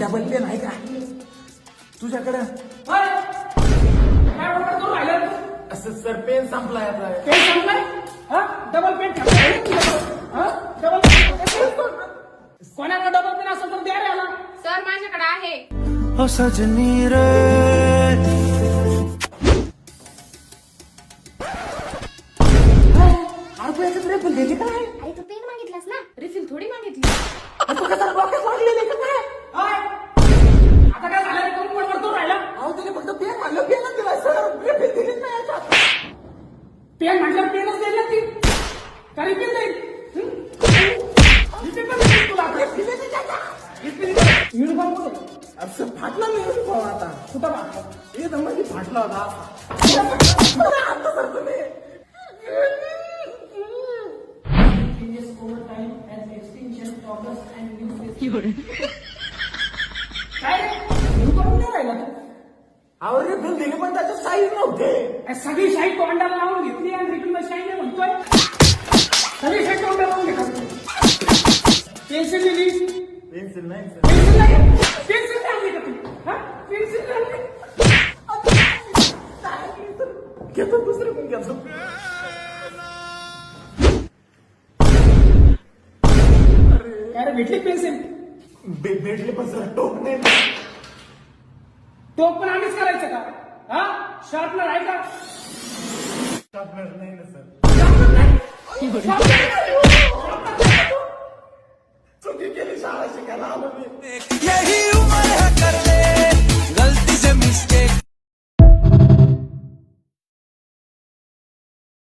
Double pen आहे का तुझ्याकडे? असं सर पेन संपलाय आता. पेन संपलाय? डबल पेन डबल कोणाला डबल पेन असेल तर द्या रे याला. सर माझ्याकडे आहे. ओ सजनी रे रिफिल दिली काय? अरे तू पेन मागितलास ना, रिफिल थोडी मागितली. तू कसा डोक्यात लागलेली का काय? आता काय झालं रे? कोण वरतो राहिला? अहो तिने फक्त पेन म्हणलं पेनच दिला सर. रिफिल दिलीच नाही याच्यात. पेन म्हटलं पेनच देईल ना ती. का रिफिल देईल? युनिफॉर्म कुठं? असं फाटला नाही युनिफॉर्म आता. कुठं मागतो? हे तर मध्ये फाटला होता. आता सर तुम्ही काय रे? युनिफॉर्म नाही राहिला तू. अहो रिफिल दिली पण त्याच्यात साईज नव्हते. सगळी शाही तोंडाला लावून घेतली आणि रिफिल शाही नाही म्हणतोय. सगळी शाही तोंडाला लावून घेतात. पेन्सिल दिली. पेन्सिल नाही सर. पेन्सिल नाही. पेन्सिल नाही आणली का तू? पेन्सिल नाही आणली. घेतो दुसरं पण घेतो. काय रे भेटली पेन्सिल? भेटले पण सर टोक नाही. टोक पण आम्हीच करायचं का? शार्पनर आहे का? शार्पनर नाही ना सर. शार्पनर नाही. चुकी केली शाळा शिकायला आलो मी. यही